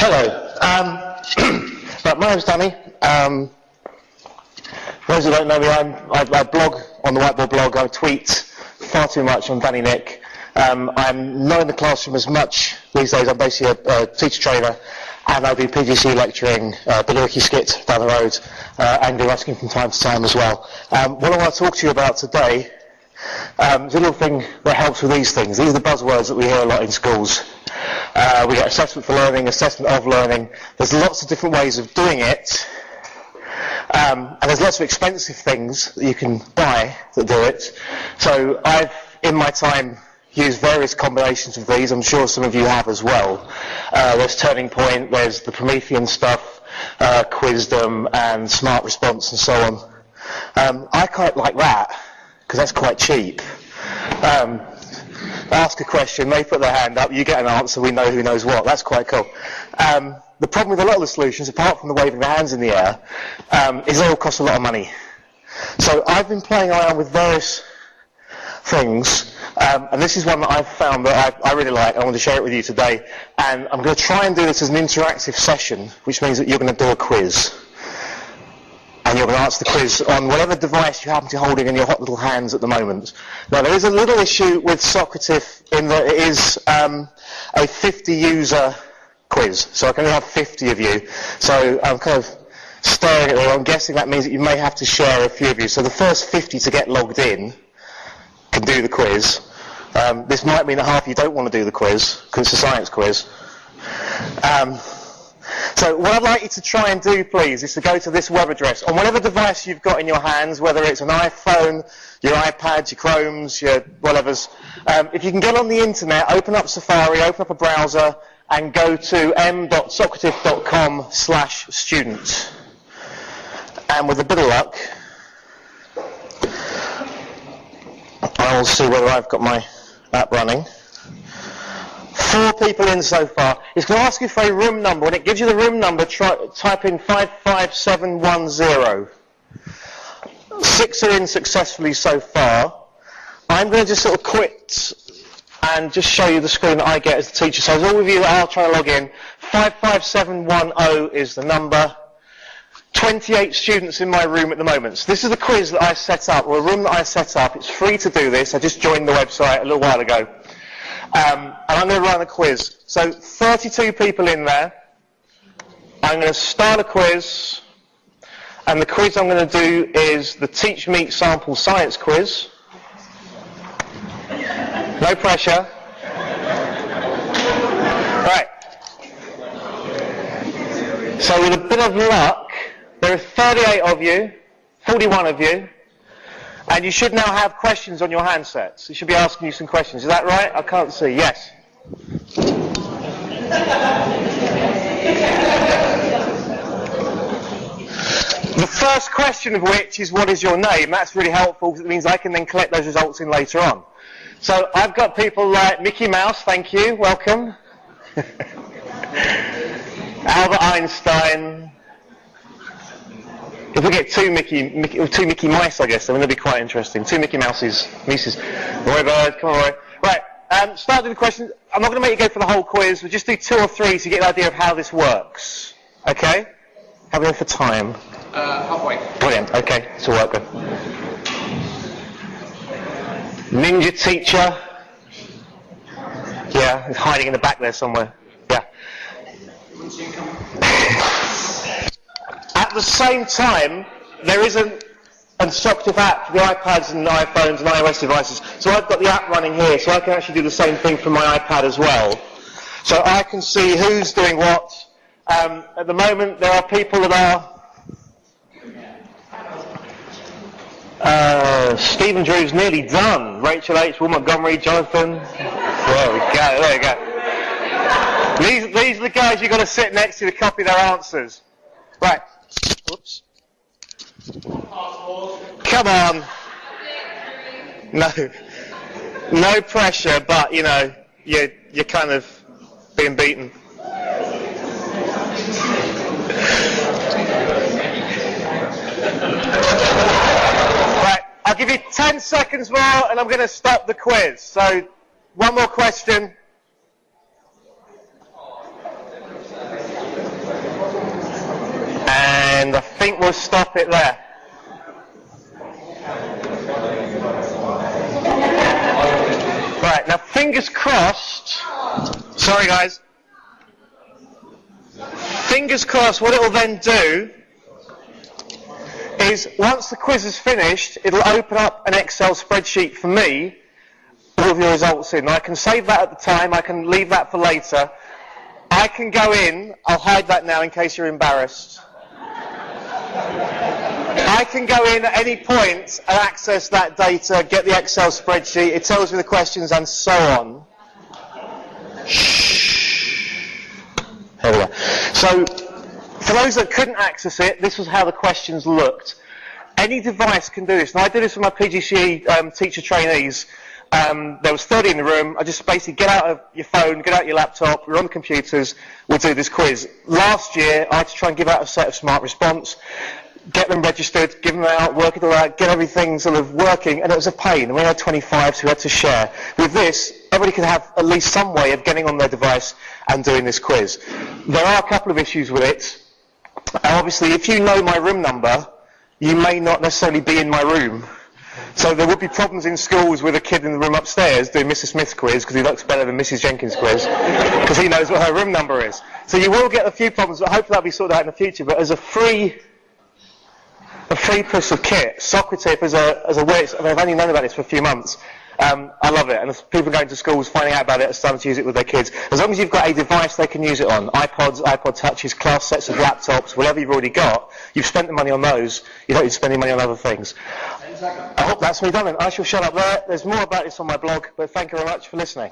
Hello. Right, my name's Danny. For those who don't know me, I blog on the Whiteboard blog. I tweet far too much on Danny Nick. I'm not in the classroom as much these days. I'm basically a teacher trainer, and I do PGC lecturing, Billericay skit down the road, and do writing from time to time as well. What I want to talk to you about today is a little thing that helps with these things. These are the buzzwords that we hear a lot in schools. We get assessment for learning, assessment of learning. There's lots of different ways of doing it, and there's lots of expensive things that you can buy that do it. So I've, in my time, used various combinations of these. I'm sure some of you have as well. There's Turning Point, there's the Promethean stuff, Quizdom, and Smart Response, and so on. I quite like that, because that's quite cheap. Ask a question, they put their hand up, you get an answer, we know who knows what. That's quite cool. The problem with a lot of the solutions, apart from the waving the hands in the air, is they all cost a lot of money. So I've been playing around with various things, and this is one that I've found that I really like. I want to share it with you today. And I'm going to try and do this as an interactive session, which means that you're going to do a quiz. And you're going to answer the quiz on whatever device you happen to be holding in your hot little hands at the moment. Now, there is a little issue with Socrative in that it is a 50-user quiz, so I can only have 50 of you. So I'm kind of staring at it. I'm guessing that means that you may have to share a few of you. So the first 50 to get logged in can do the quiz. This might mean that half of you don't want to do the quiz, because it's a science quiz. So what I'd like you to try and do, please, is to go to this web address on whatever device you've got in your hands, whether it's an iPhone, your iPad, your Chromes, your whatevers. If you can get on the internet, open up Safari, open up a browser, and go to m.socrative.com/student. And with a bit of luck, I'll see whether I've got my app running. 4 people in so far. It's going to ask you for a room number. When it gives you the room number, type in 55710. 6 are in successfully so far. I'm going to just sort of quit and just show you the screen that I get as the teacher. So as all of you that are trying to log in, 55710 is the number. 28 students in my room at the moment. So this is the quiz that I set up, or a room that I set up. It's free to do this. I just joined the website a little while ago. And I'm going to run a quiz. So 32 people in there. I'm going to start a quiz. And the quiz I'm going to do is the TeachMeet sample science quiz. No pressure. Right. So with a bit of luck, there are 38 of you, 41 of you. And you should now have questions on your handsets. It should be asking you some questions. Is that right? I can't see. Yes. The first question of which is, what is your name? That's really helpful because it means I can then collect those results in later on. So I've got people like Mickey Mouse, thank you, welcome. Albert Einstein. If we get two Mickey Mice, I guess, I mean, that'd be quite interesting. 2 Mickey Mouses. Roy Bird, come on, Roy. Right, start with the questions. I'm not going to make you go for the whole quiz. We'll just do 2 or 3 to get an idea of how this works. Okay? How are we doing for time? Halfway. Brilliant. Okay, it's all right then. Ninja teacher. Yeah, he's hiding in the back there somewhere. Yeah. At the same time, there is an instructive app for the iPads and iPhones and iOS devices. So I've got the app running here, so I can actually do the same thing from my iPad as well. So I can see who's doing what. At the moment, there are people that are... Stephen Drew's nearly done. Rachel H, Will Montgomery, Jonathan. There we go, there you go. These are the guys you've got to sit next to copy their answers. Right. Oops. Come on. No pressure, but you know, you're kind of being beaten. Right, I'll give you 10 seconds more and I'm going to stop the quiz. So, one more question. and I think we'll stop it there. Right, now fingers crossed. Sorry guys. Fingers crossed, what it will then do is, once the quiz is finished, it'll open up an Excel spreadsheet for me, all of your results in. I can save that at the time, I can leave that for later. I can go in, I'll hide that now in case you're embarrassed. I can go in at any point and access that data, get the Excel spreadsheet, it tells me the questions and so on. There we go. So, for those that couldn't access it, this was how the questions looked. Any device can do this. And I did this with my PGCE teacher trainees. There was 30 in the room. I just basically get out of your phone, get out your laptop, we're on the computers, we'll do this quiz. Last year, I had to try and give out a set of smart response, get them registered, give them out, work it all out, get everything sort of working, and it was a pain. And we had 25, so we had to share. With this, everybody can have at least some way of getting on their device and doing this quiz. There are a couple of issues with it. Obviously, if you know my room number, you may not necessarily be in my room. So there would be problems in schools with a kid in the room upstairs doing Mrs. Smith's quiz because he looks better than Mrs. Jenkins' quiz because he knows what her room number is. So you will get a few problems, but hopefully that'll be sorted out in the future. But as a free piece of kit, Socrative as a way, I mean, I've only known about this for a few months. I love it, and as people going to schools finding out about it are starting to use it with their kids. As long as you've got a device they can use it on, iPods, iPod Touches, class sets of laptops, whatever you've already got, you've spent the money on those, you don't need to spend any money on other things. I hope that's me done, and I shall shut up there. There's more about this on my blog, but thank you very much for listening.